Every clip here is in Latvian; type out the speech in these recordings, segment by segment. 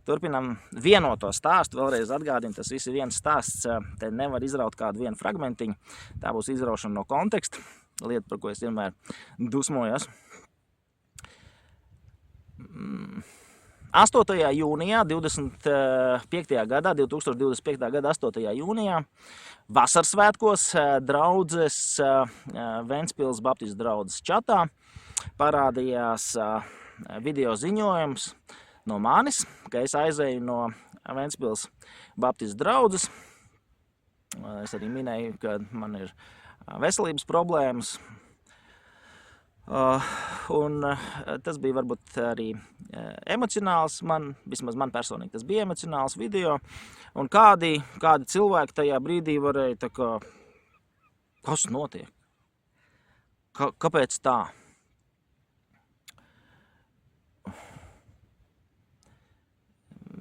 Turpinam vienoto stāstu. Vēlreiz atgādinu, tas viss ir viens stāsts. Te nevar izraut kādu vienu fragmentiņu. Tā būs izraušana no konteksta. Lieta, par ko es vienmēr dusmojos. 8. jūnijā 2025. gada 8. jūnijā vasarsvētkos draudzes Ventspils Baptistu draudzes čatā parādījās video ziņojums no manis, ka es aizēju no Ventspils Baptistu draudzes. Es arī minēju, ka man ir veselības problēmas. Un tas bija varbūt arī emocionāls, vismaz man personīgi tas bija emocionāls video. Un kādi cilvēki tajā brīdī varēja tā kā, kas notiek? Kāpēc tā?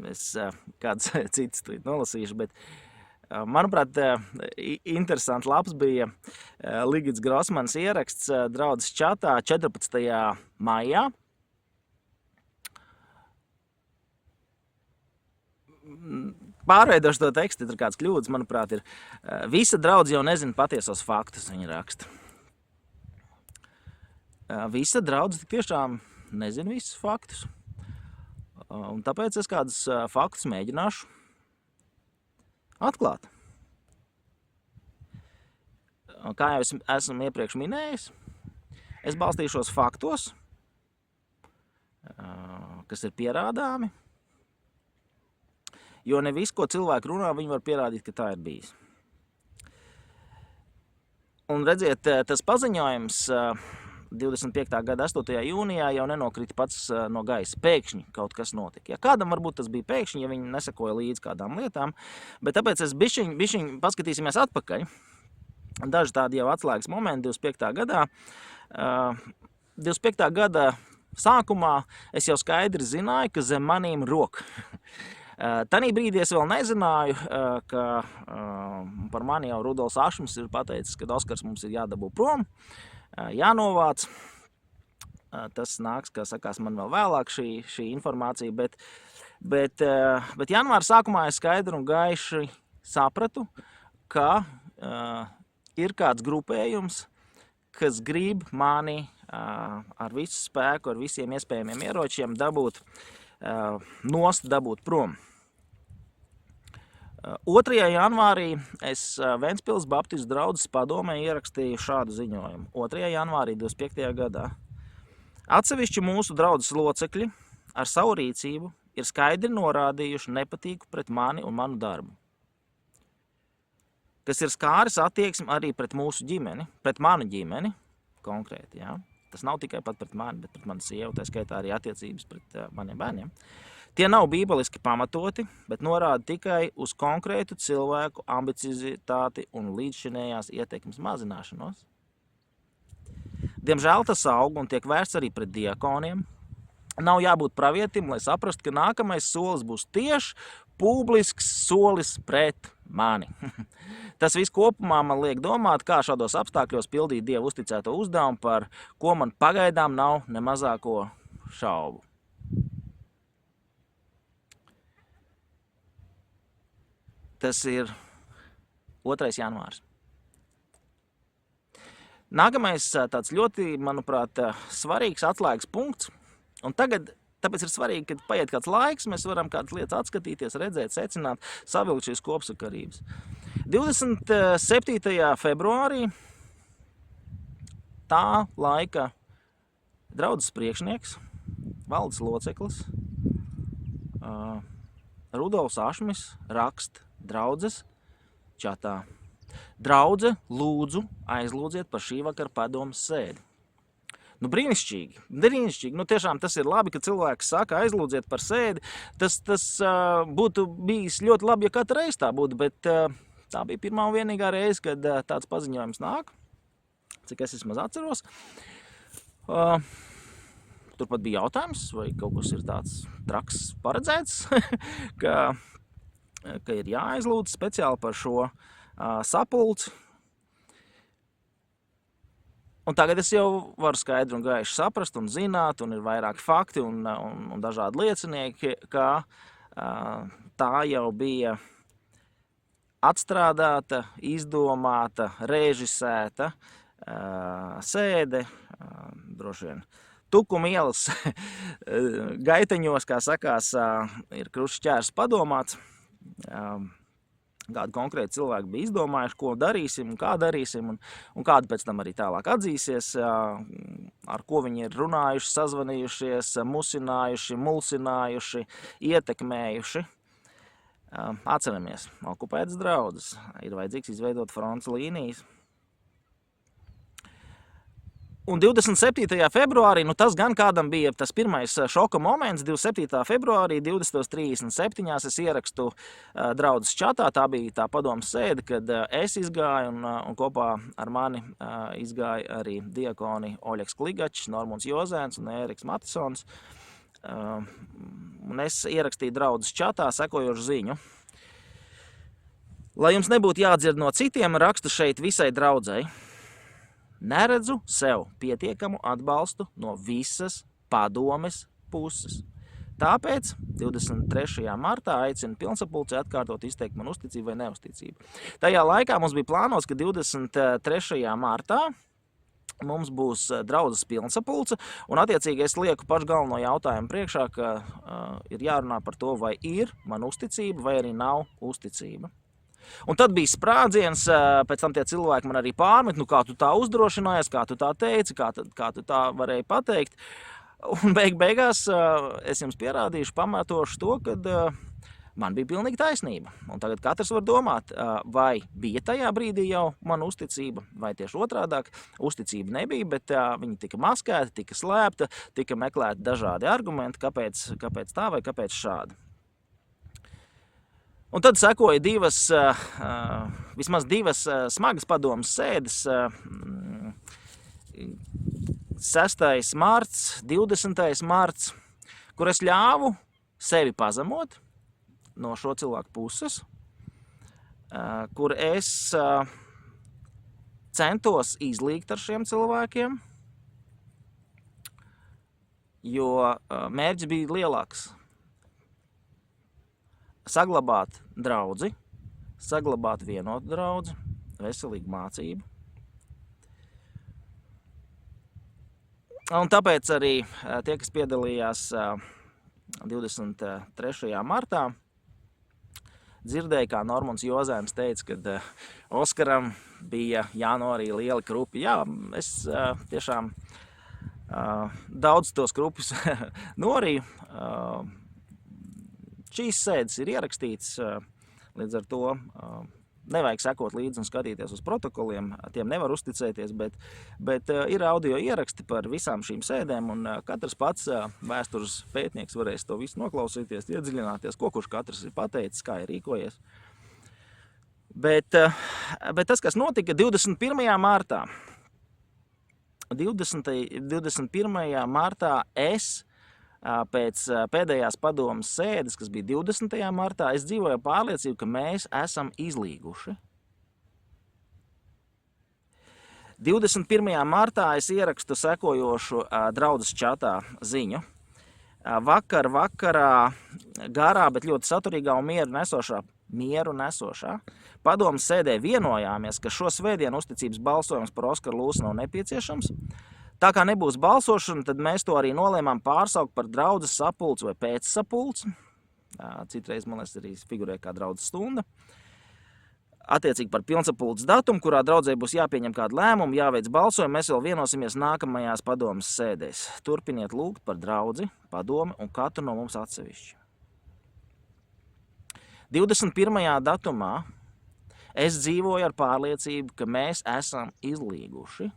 Es kāds cits nolasīšu, bet manuprāt, interesanti labs bija Ligits Grosmans ieraksts draudzes čatā 14. maijā. Pārveidošu to tekstu, ir kāds kļūdas, manuprāt, ir visa draudze jau nezina patiesos faktus, viņa raksta. Visa draudze tiešām nezina visus faktus. Un tāpēc es kādus faktus mēģināšu atklāt. Kā jau es esmu iepriekš minējis, es balstīšos faktos, kas ir pierādāmi, jo ne visu, ko cilvēki runā, viņi var pierādīt, ka tā ir bijis. Un redziet, tas paziņojums 25. gada 8. jūnijā jau nenokrita pats no gaisa. Pēkšņi kaut kas notika. Ja kādam varbūt tas bija pēkšņi, ja viņi nesakoja līdz kādām lietām, bet tāpēc es bišķiņ paskatīsimies atpakaļ. Daži tādi jau atslēgas momenti 25. gadā. 25. gada sākumā es jau skaidri zināju, ka zem manīm rok. Tanī brīdī es vēl nezināju, ka par mani jau Rudolfs Ašms ir pateicis, ka Oskars mums ir jādabū prom. Jānovāc. Tas nāks, kā sakās, man vēl vēlāk šī informācija, bet janvāra sākumā es skaidri un gaiši sapratu, ka ir kāds grupējums, kas grib mani ar visu spēku, ar visiem iespējamiem ieročiem dabūt prom. 2. janvārī es Ventspils Baptistu draudzes padomē ierakstīju šādu ziņojumu. 2. janvārī 25. gadā. Atsevišķi mūsu draudzes locekļi ar savu rīcību ir skaidri norādījuši nepatīku pret mani un manu darbu, kas ir skāris attieksmi arī pret mūsu ģimeni, pret manu ģimeni konkrēti. Jā. Tas nav tikai pat pret mani, bet pret manu sievu, tā skaitā arī attiecības pret maniem bērniem. Tie nav bībeliski pamatoti, bet norāda tikai uz konkrētu cilvēku ambiciozitāti un līdzšinējās ietekmes mazināšanos. Diemžēl tas aug un tiek vērsts arī pret diakoniem. Nav jābūt pravietim, lai saprastu, ka nākamais solis būs tieši publisks solis pret mani. Tas viss kopumā man liek domāt, kā šādos apstākļos pildīt Dievu uzticēto uzdevumu, par ko man pagaidām nav ne mazāko šaubu. Tas ir 2. janvārs. Nākamais tāds ļoti, manuprāt, svarīgs atslēgas punkts. Un tagad, tāpēc ir svarīgi, kad paiet kāds laiks, mēs varam kādas lietas atskatīties, redzēt, secināt, savilkt šīs kopsakarības. 27. februārī tā laika draudzes priekšnieks, valdes loceklis, Rudolfs Ašmis raksta draudzes čatā. Draudze, lūdzu, aizlūdziet par šī vakara padomas sēdi. Nu, brīnišķīgi. Nu, tiešām tas ir labi, ka cilvēks saka, aizlūdziet par sēdi. Tas būtu bijis ļoti labi, ja katru reizi tā būtu, bet tā bija pirmā un vienīgā reize, kad tāds paziņojums nāk, cik es vismaz atceros. Turpat bija jautājums, vai kaut kas ir tāds traks paredzēts, ka ir jāaizlūdz speciāli par šo sapulci. Un tagad es jau varu skaidri un gaiši saprast un zināt, un ir vairāki fakti un dažādi liecinieki, ka Tā jau bija atstrādāta, izdomāta, režisēta sēde, droši vien Tukuma ielas gaiteņos, kā sakās, ir krušķērs padomāts. Kādi konkrēti cilvēki bija izdomājuši, ko darīsim un kā darīsim, un kādi pēc tam arī tālāk atzīsies, ar ko viņi ir runājuši, sazvanījušies, musinājuši, mulsinājuši, ietekmējuši. Atceramies, okupētas draudzes, ir vajadzīgs izveidot frontes līnijas. Un 27. februārī, tas gan kādam bija tas pirmais šoka moments, 27. februārī 20:37 es ierakstu draudzes čatā, tā bija tā padomas sēde, kad es izgāju un kopā ar mani izgāja arī diakoni Oļegs Kligačs, Normunds Jozēns un Ēriks Matisons. Un es ierakstīju draudzes čatā sekojošu ziņu. Lai jums nebūtu jādzird no citiem, rakstu šeit visai draudzei. Neredzu sev pietiekamu atbalstu no visas padomes puses. Tāpēc 23. martā aicinu pilnsapulci atkārtot izteikt man uzticību vai neuzticību. Tajā laikā mums bija plānots, ka 23. martā mums būs draudzes pilnsapulce, un attiecīgi es lieku pašu galveno jautājumu priekšā, ka ir jārunā par to, vai ir man uzticība, vai arī nav uzticība. Un tad bija sprādziens, pēc tam tie cilvēki man arī pārmet, kā tu tā uzdrošinājies, kā tu tā teici, kā tu tā varēji pateikt. Un beigās es jums pierādīšu, pamatošu to, kad man bija pilnīgi taisnība. Un tagad katrs var domāt, vai bija tajā brīdī jau mana uzticība, vai tieši otrādāk. Uzticība nebija, bet viņa tika maskēta, tika slēpta, tika meklēti dažādi argumenti, kāpēc tā vai kāpēc šādi. Un tad sekoja vismaz divas smagas padomas sēdes, 6. marts, 20. marts, kur es ļāvu sevi pazemot no šo cilvēku puses, kur es centos izlīgt ar šiem cilvēkiem, jo mērķis bija lielāks. Saglabāt draudzi, saglabāt vienotu draudzi, veselīgu mācību. Un tāpēc arī tie, kas piedalījās 23. martā, dzirdēja, kā Normunds Jozēns teica, kad Oskaram bija jānorīja lieli krupi. Jā, es tiešām daudz tos krupus norīju. Šīs sēdes ir ierakstīts, līdz ar to nevajag sekot līdzi un skatīties uz protokoliem, tiem nevar uzticēties, bet ir audio ieraksti par visām šīm sēdēm, un katrs pats vēstures pētnieks varēs to visu noklausīties, iedziļināties, ko kurš katrs ir pateicis, kā ir rīkojies. Bet tas, kas notika 21. martā, 21. martā es pēc pēdējās padomas sēdes, kas bija 20. martā, es dzīvoju pārliecību, ka mēs esam izlīguši. 21. martā es ierakstu sekojošu draudzes čatā ziņu. Vakarā garā, bet ļoti saturīgā un mieru nesošā padomas sēdē vienojāmies, ka šo svētdienu uzticības balsojums par Oskaru Lūsu nav nepieciešams. Tā kā nebūs balsošana, tad mēs to arī nolēmām pārsaukt par draudzes sapulci vai pēcsapulci. Citreiz, man liekas, arī figurē kā draudzes stunda. Attiecīgi par pilnsapulces datumu, kurā draudzē būs jāpieņem kādu lēmumu, jāveic balsojumu, mēs vēl vienosimies nākamajās padomas sēdēs. Turpiniet lūgt par draudzi, padomi un katru no mums atsevišķi. 21. datumā es dzīvoju ar pārliecību, ka mēs esam izlīguši,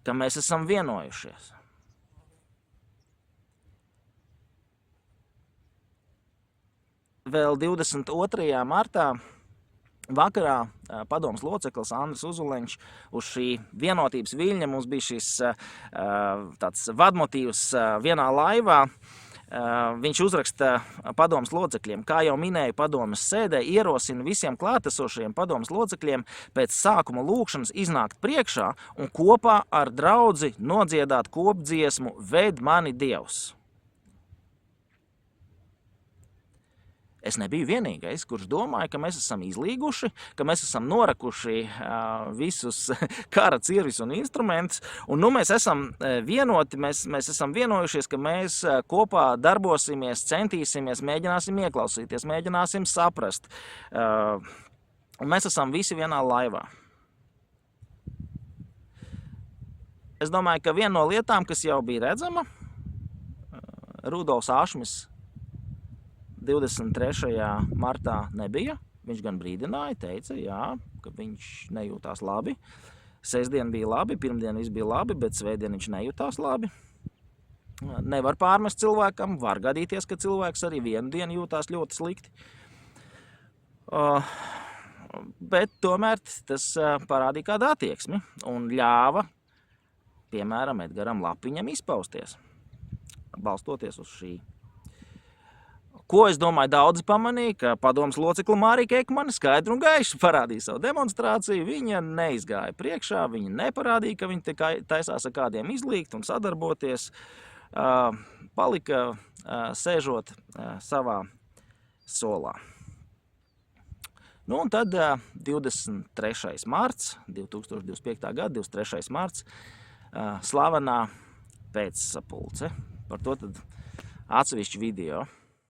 ka mēs esam vienojušies. Vēl 22. martā vakarā padomas loceklis Andris Uzuleņš uz šī vienotības viļņa, mums bija šis tāds vadmotīvs vienā laivā. Viņš uzraksta padomas locekļiem, kā jau minēju padomas sēdē, ierosina visiem klātesošajiem padomas locekļiem pēc sākuma lūgšanas iznākt priekšā un kopā ar draudzi nodziedāt kopdziesmu Ved mani Dievs. es nebiju vienīgais, kurš domāja, ka mēs esam izlīguši, ka mēs esam norakuši visus kara cirvis un instrumentus, un nu mēs esam vienoti, mēs esam vienojušies, ka mēs kopā darbosimies, centīsimies, mēģināsim ieklausīties, mēģināsim saprast, un mēs esam visi vienā laivā. Es domāju, ka viena no lietām, kas jau bija redzama, Rudolfs Ašmis 23. martā nebija. Viņš gan brīdināja, teica, jā, ka viņš nejūtās labi. Sestdien bija labi, pirmdien viss bija labi, bet svētdien viņš nejūtās labi. Nevar pārmest cilvēkam, var gadīties, ka cilvēks arī vienu dienu jūtās ļoti slikti. Bet tomēr tas parādīja kādu attieksmi un ļāva, piemēram, Edgaram Lapiņam izpausties, balstoties uz šī. Ko es domāju, daudzi pamanīja, ka padomes locekla Mārija Ekmane skaidri un gaiši parādīja savu demonstrāciju. Viņa neizgāja priekšā, viņa neparādīja, ka viņa taisās ar kādiem izlīgt un sadarboties. Palika sēžot savā solā. Nu, un tad 23. marts, 2025. gada 23. marts, slavenā pēcsapulce. Par to tad atsevišķi video.